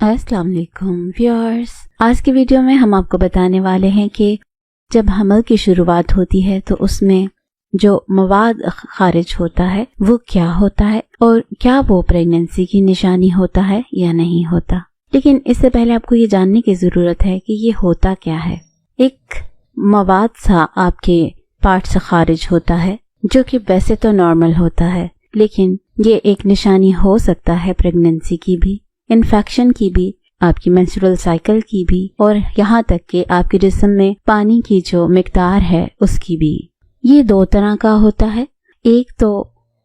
अस्सलाम वालेकुम व्यूअर्स, आज की वीडियो में हम आपको बताने वाले हैं कि जब हमल की शुरुआत होती है तो उसमें जो मवाद खारिज होता है वो क्या होता है और क्या वो प्रेगनेंसी की निशानी होता है या नहीं होता। लेकिन इससे पहले आपको ये जानने की ज़रूरत है कि ये होता क्या है। एक मवाद सा आपके पार्ट से खारिज होता है जो कि वैसे तो नॉर्मल होता है, लेकिन ये एक निशानी हो सकता है प्रेगनेंसी की भी, इन्फेक्शन की भी, आपकी मेंस्ट्रुअल साइकिल की भी और यहाँ तक कि आपके जिस्म में पानी की जो मिकदार है उसकी भी। ये दो तरह का होता है, एक तो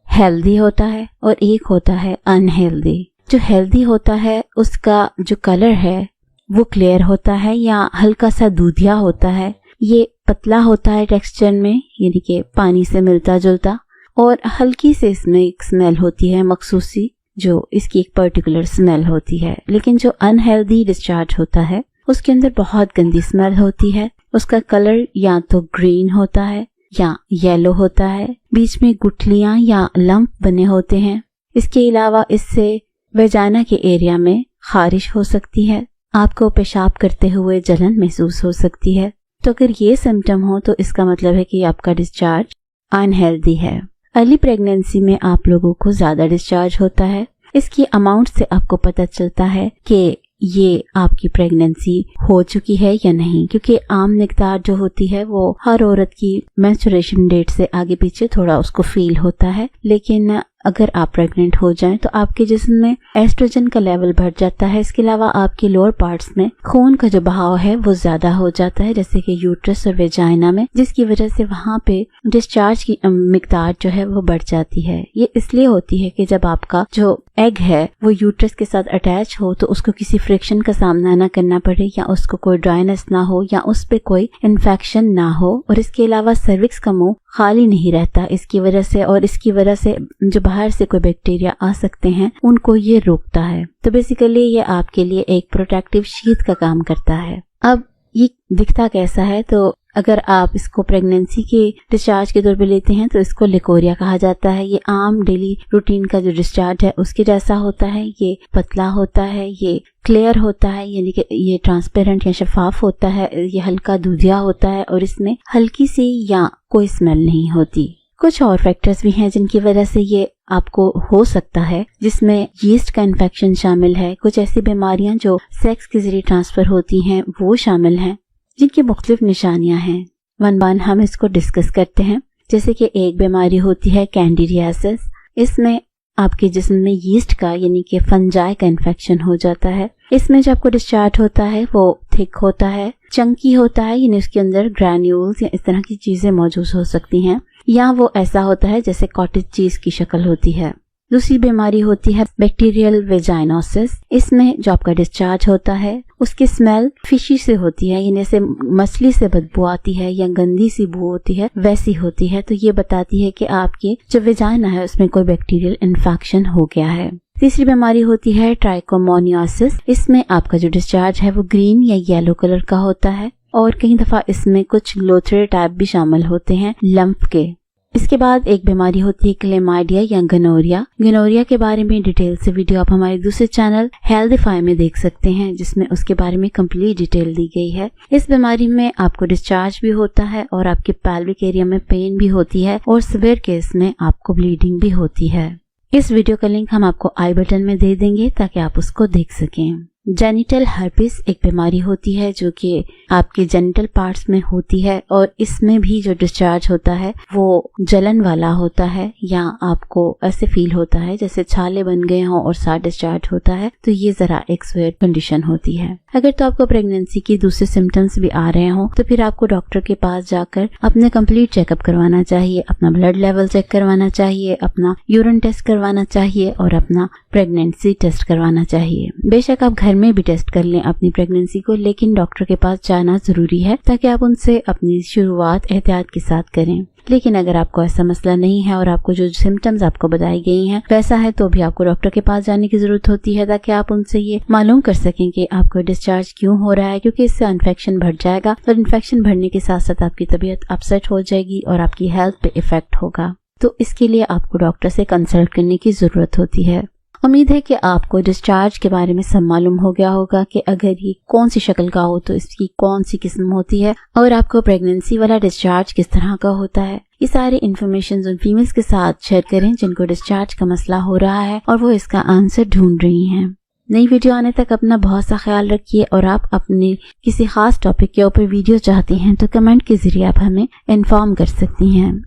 हेल्दी होता है और एक होता है अनहेल्दी। जो हेल्दी होता है उसका जो कलर है वो क्लियर होता है या हल्का सा दूधिया होता है। ये पतला होता है टेक्सचर में, यानी कि पानी से मिलता जुलता, और हल्की से इसमें एक स्मेल होती है मखसूसी, जो इसकी एक पर्टिकुलर स्मेल होती है। लेकिन जो अनहेल्दी डिस्चार्ज होता है उसके अंदर बहुत गंदी स्मेल होती है। उसका कलर या तो ग्रीन होता है या येलो होता है, बीच में गुठलियां या लंप बने होते हैं। इसके अलावा इससे वेजाना के एरिया में खारिश हो सकती है, आपको पेशाब करते हुए जलन महसूस हो सकती है। तो अगर ये सिम्टम हो तो इसका मतलब है कि आपका डिस्चार्ज अनहेल्दी है। अर्ली प्रेगनेंसी में आप लोगों को ज्यादा डिस्चार्ज होता है। इसकी अमाउंट से आपको पता चलता है कि ये आपकी प्रेगनेंसी हो चुकी है या नहीं, क्योंकि आम मिकदार जो होती है वो हर औरत की मेंस्ट्रुएशन डेट से आगे पीछे थोड़ा उसको फील होता है। लेकिन अगर आप प्रेग्नेंट हो जाएं तो आपके जिस्म में एस्ट्रोजन का लेवल बढ़ जाता है। इसके अलावा आपके लोअर पार्ट्स में खून का जो बहाव है वो ज्यादा हो जाता है, जैसे कि यूट्रस और वेजाइना में, जिसकी वजह से वहाँ पे डिस्चार्ज की मिकदार जो है वो बढ़ जाती है। ये इसलिए होती है कि जब आपका जो एग है वो यूट्रस के साथ अटैच हो तो उसको किसी फ्रिक्शन का सामना ना करना पड़े, या उसको कोई ड्राइनेस ना हो, या उस पे कोई इन्फेक्शन ना हो। और इसके अलावा सर्विक्स का मुंह खाली नहीं रहता इसकी वजह से, और इसकी वजह से जो बाहर से कोई बैक्टीरिया आ सकते हैं उनको ये रोकता है। तो बेसिकली ये आपके लिए एक प्रोटेक्टिव शीट का काम करता है। अब ये दिखता कैसा है, तो अगर आप इसको प्रेगनेंसी के डिस्चार्ज के तौर पे लेते हैं तो इसको लिकोरिया कहा जाता है। ये आम डेली रूटीन का जो डिस्चार्ज है उसके जैसा होता है। ये पतला होता है, ये क्लियर होता है, यानी कि ये ट्रांसपेरेंट या शफाफ होता है, ये हल्का दूधिया होता है और इसमें हल्की सी या कोई स्मेल नहीं होती। कुछ और फैक्टर्स भी हैं जिनकी वजह से ये आपको हो सकता है, जिसमें यीस्ट का इन्फेक्शन शामिल है। कुछ ऐसी बीमारियां जो सेक्स के जरिए ट्रांसफर होती हैं वो शामिल हैं, जिनकी मुख्तलिफ निशानियां हैं। वन बाय हम इसको डिस्कस करते हैं। जैसे कि एक बीमारी होती है कैंडिडियासिस। इसमें आपके जिस्म में यीस्ट का यानी कि फंजाई का इन्फेक्शन हो जाता है। इसमें जो आपको डिस्चार्ज होता है वो थिक होता है, चंकी होता है, यानी उसके अंदर ग्रैन्यूल्स या इस तरह की चीजें मौजूद हो सकती हैं, या वो ऐसा होता है जैसे कॉटेज चीज की शक्ल होती है। दूसरी बीमारी होती है बैक्टीरियल वेजाइनोसिस। इसमें जो आपका डिस्चार्ज होता है उसकी स्मेल फिशी से होती है, यानी जैसे मछली से बदबू आती है या गंदी सी बू होती है वैसी होती है। तो ये बताती है कि आपकी जो वेजाइना है उसमें कोई बैक्टीरियल इन्फेक्शन हो गया है। तीसरी बीमारी होती है ट्राइकोमोनियासिस। इसमें आपका जो डिस्चार्ज है वो ग्रीन या येलो कलर का होता है, और कई दफा इसमें कुछ ग्लोथरे टाइप भी शामिल होते हैं लंप के। इसके बाद एक बीमारी होती है क्लेमाइडिया या गनोरिया। गनोरिया के बारे में डिटेल से वीडियो आप हमारे दूसरे चैनल हेल्दीफाई में देख सकते हैं, जिसमें उसके बारे में कंप्लीट डिटेल दी गई है। इस बीमारी में आपको डिस्चार्ज भी होता है और आपके पेल्विक एरिया में पेन भी होती है, और सिवियर केस में आपको ब्लीडिंग भी होती है। इस वीडियो का लिंक हम आपको आई बटन में दे देंगे ताकि आप उसको देख सकें। जेनिटल हर्पिस एक बीमारी होती है जो कि आपके जेनिटल पार्ट्स में होती है, और इसमें भी जो डिस्चार्ज होता है वो जलन वाला होता है, या आपको ऐसे फील होता है जैसे छाले बन गए हों और साथ डिस्चार्ज होता है। तो ये जरा एक सीवियर कंडीशन होती है। अगर तो आपको प्रेगनेंसी की दूसरे सिम्टम्स भी आ रहे हों तो फिर आपको डॉक्टर के पास जाकर अपने कंप्लीट चेकअप करवाना चाहिए, अपना ब्लड लेवल चेक करवाना चाहिए, अपना यूरिन टेस्ट करवाना चाहिए और अपना प्रेगनेंसी टेस्ट करवाना चाहिए। बेशक आप घर में भी टेस्ट कर लें अपनी प्रेगनेंसी को, लेकिन डॉक्टर के पास जाना जरूरी है ताकि आप उनसे अपनी शुरुआत एहतियात के साथ करें। लेकिन अगर आपको ऐसा मसला नहीं है और आपको जो सिम्टम्स आपको बताई गई हैं वैसा है, तो भी आपको डॉक्टर के पास जाने की जरूरत होती है ताकि आप उनसे ये मालूम कर सकें कि आपको डिस्चार्ज क्यों हो रहा है, क्योंकि इससे इन्फेक्शन बढ़ जाएगा और इन्फेक्शन बढ़ने के साथ साथ आपकी तबीयत अपसेट हो जाएगी और आपकी हेल्थ पे इफेक्ट होगा। तो इसके लिए आपको डॉक्टर से कंसल्ट करने की जरूरत होती है। امید ہے کہ آپ کو ڈسچارج کے بارے میں سب معلوم ہو گیا ہوگا کہ اگر یہ کون سی شکل کا ہو تو اس کی کون سی قسم ہوتی ہے، اور آپ کو پریگننسی والا ڈسچارج کس طرح کا ہوتا ہے۔ یہ ساری انفارمیشن ان فیمیلز کے ساتھ شیئر کریں جن کو ڈسچارج کا مسئلہ ہو رہا ہے اور وہ اس کا آنسر ڈھونڈ رہی ہیں۔ نئی ویڈیو آنے تک اپنا بہت سا خیال رکھیے، اور آپ اپنے کسی خاص ٹاپک کے اوپر ویڈیو چاہتی ہیں تو کمنٹ کے ذریعے آپ ہمیں انفارم کر سکتی ہیں۔